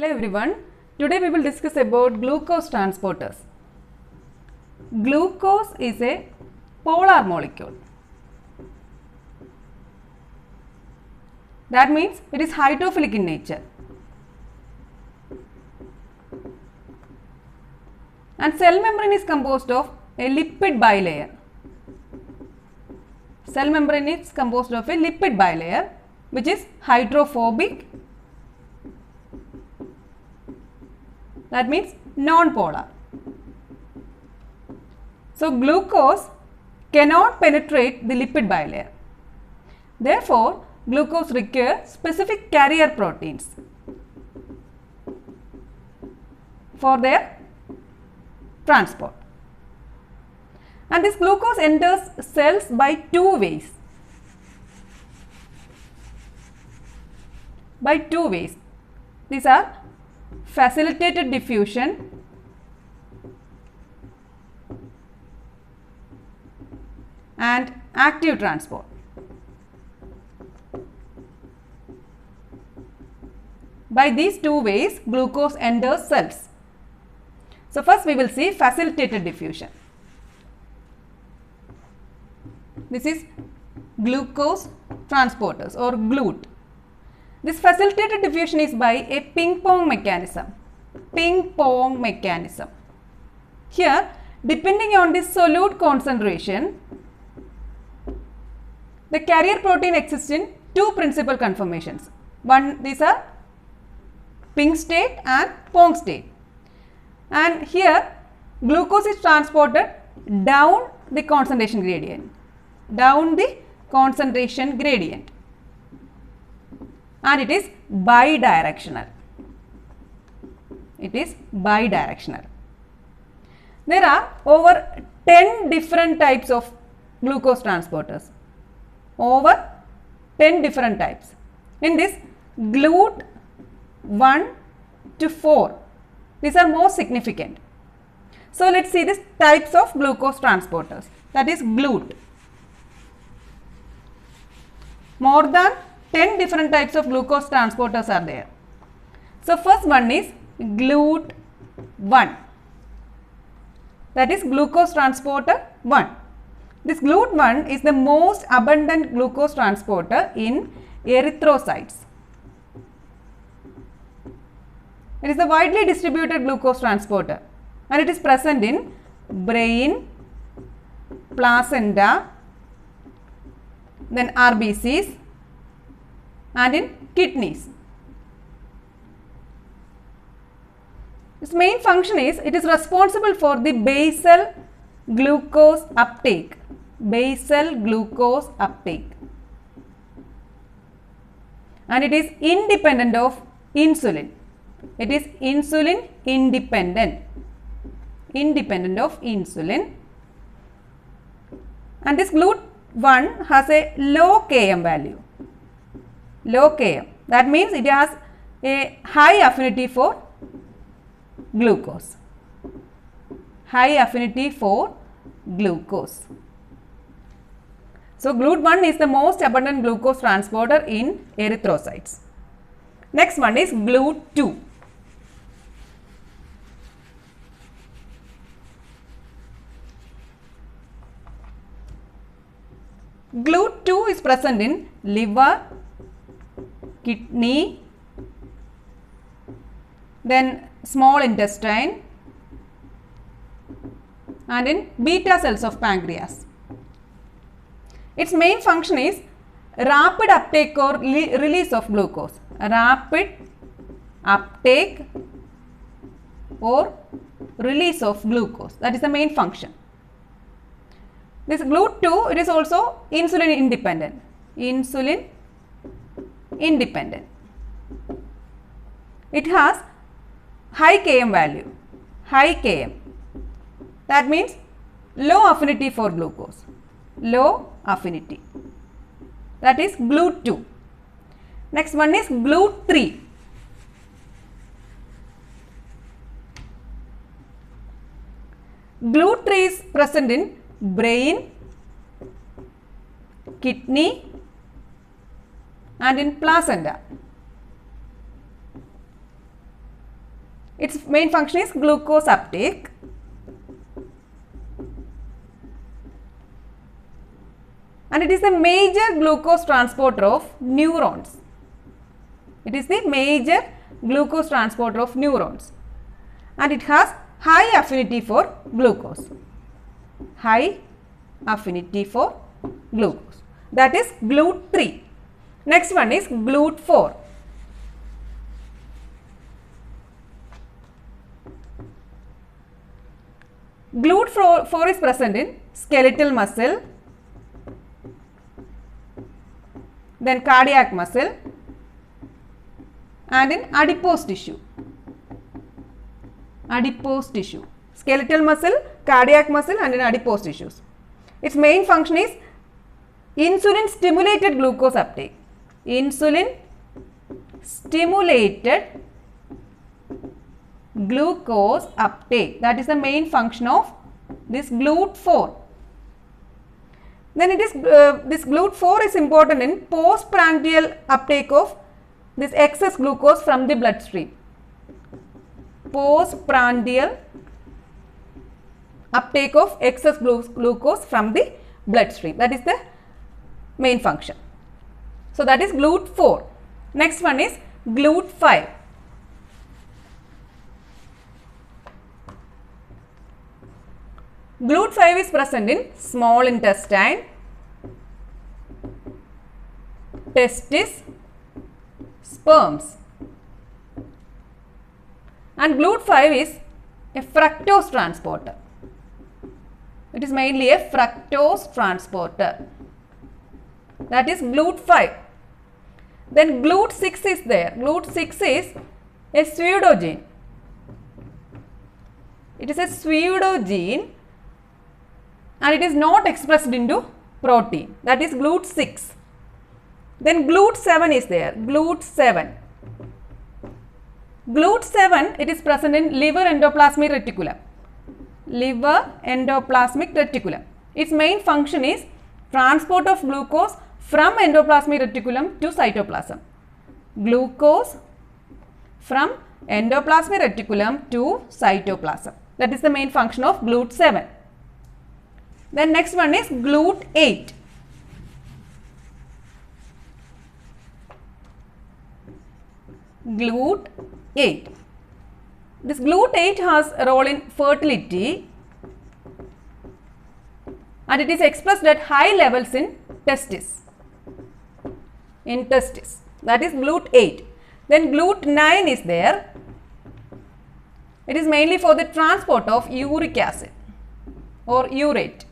Hello everyone. Today we will discuss about glucose transporters. Glucose is a polar molecule. That means it is hydrophilic in nature. And cell membrane is composed of a lipid bilayer. Cell membrane is composed of a lipid bilayer which is hydrophobic. That means non-polar. So glucose cannot penetrate the lipid bilayer. Therefore, glucose requires specific carrier proteins for their transport. And this glucose enters cells by two ways. These are facilitated diffusion and active transport. By these two ways, glucose enters cells. So first we will see facilitated diffusion. This is glucose transporters or GLUT. This facilitated diffusion is by a ping-pong mechanism. Here, depending on the solute concentration, the carrier protein exists in two principal conformations. These are ping state and pong state. And here, glucose is transported down the concentration gradient. And it is bidirectional. There are over 10 different types of glucose transporters. In this, GLUT 1 to 4. These are most significant. So let's see these types of glucose transporters. That is GLUT. More than 10 different types of glucose transporters are there. So first one is GLUT 1. That is glucose transporter 1. This GLUT 1 is the most abundant glucose transporter in erythrocytes. It is a widely distributed glucose transporter and it is present in brain, placenta, then RBCs and in kidneys. Its main function is it is responsible for the basal glucose uptake. And it is independent of insulin. It is insulin independent of insulin. And this GLUT 1 has a low Km value. That means it has a high affinity for glucose. So GLUT 1 is the most abundant glucose transporter in erythrocytes. Next one is GLUT 2. GLUT 2 is present in liver, kidney, then small intestine and in beta cells of pancreas. Its main function is rapid uptake or release of glucose. That is the main function. This GLUT 2, it is also insulin independent. It has high Km value. That means low affinity for glucose. That is GLUT 2. Next one is GLUT 3. GLUT 3 is present in brain, kidney and in placenta. Its main function is glucose uptake. And it is the major glucose transporter of neurons. It is the major glucose transporter of neurons. And it has high affinity for glucose. High affinity for glucose. That is GLUT3. Next one is GLUT4. GLUT4 is present in skeletal muscle, then cardiac muscle, and in adipose tissue. Adipose tissue. Skeletal muscle, cardiac muscle, and in adipose tissues. Its main function is insulin stimulated glucose uptake. Insulin stimulated glucose uptake. That is the main function of this GLUT4. Then it is this GLUT4 is important in postprandial uptake of this excess glucose from the bloodstream. Postprandial uptake of excess glucose from the bloodstream. That is the main function. So that is GLUT4. Next one is GLUT5. GLUT5 is present in small intestine, testis, sperms. And GLUT5 is a fructose transporter. It is mainly a fructose transporter. That is GLUT5. Then GLUT6 is there. GLUT6 is a pseudogene. It is a pseudogene and it is not expressed into protein. That is GLUT6. Then GLUT7 is there. GLUT7. GLUT7, it is present in liver endoplasmic reticulum. Liver endoplasmic reticulum. Its main function is transport of glucose from endoplasmic reticulum to cytoplasm. Glucose from endoplasmic reticulum to cytoplasm. That is the main function of GLUT7. Then next one is GLUT8. GLUT8. This GLUT8 has a role in fertility and it is expressed at high levels in testis. In testis. That is GLUT8. Then GLUT9 is there. It is mainly for the transport of uric acid or urate.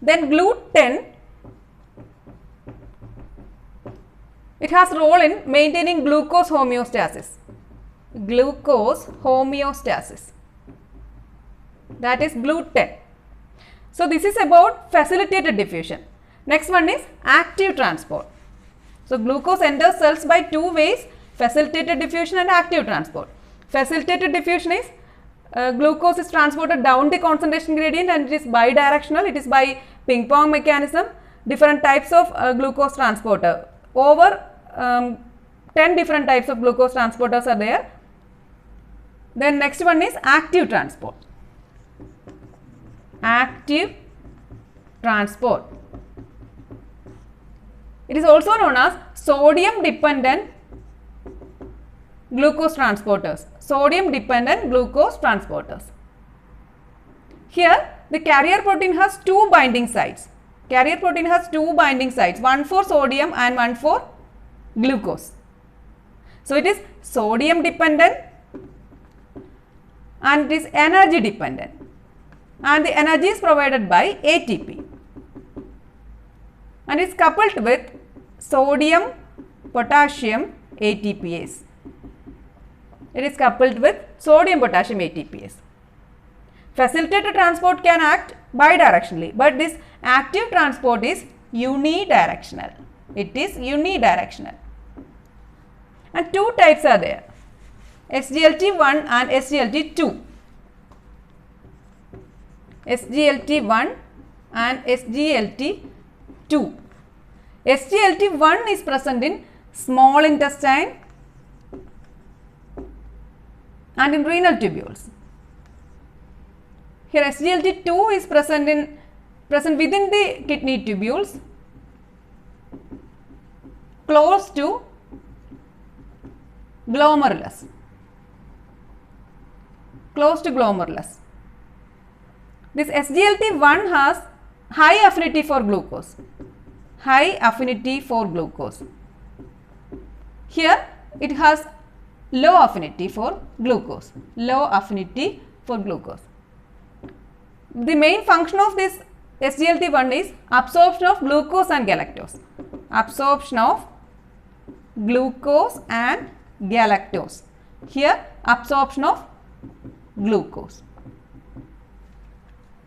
Then GLUT10, it has a role in maintaining glucose homeostasis. Glucose homeostasis. That is GLUT10. So this is about facilitated diffusion. Next one is active transport. So glucose enters cells by two ways, facilitated diffusion and active transport. Facilitated diffusion is glucose is transported down the concentration gradient and it is bidirectional. It is by ping pong mechanism. Different types of glucose transporter. Over 10 different types of glucose transporters are there. Then next one is active transport. Active transport. It is also known as sodium dependent glucose transporters. Sodium dependent glucose transporters. Here the carrier protein has two binding sites. Carrier protein has two binding sites, one for sodium and one for glucose. So it is sodium dependent and it is energy dependent. And the energy is provided by ATP. And is coupled with sodium potassium ATPase. It is coupled with sodium potassium ATPase. Facilitated transport can act bidirectionally, but this active transport is unidirectional. It is unidirectional. And two types are there, SGLT1 and SGLT2. SGLT1 and SGLT2. SGLT1 is present in small intestine, and in renal tubules. Here SGLT2 is present within the kidney tubules close to glomerulus. This SGLT1 has high affinity for glucose. Here it has low affinity for glucose. The main function of this SGLT1 is absorption of glucose and galactose. Here absorption of glucose.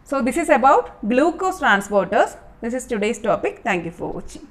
So this is about glucose transporters. This is today's topic. Thank you for watching.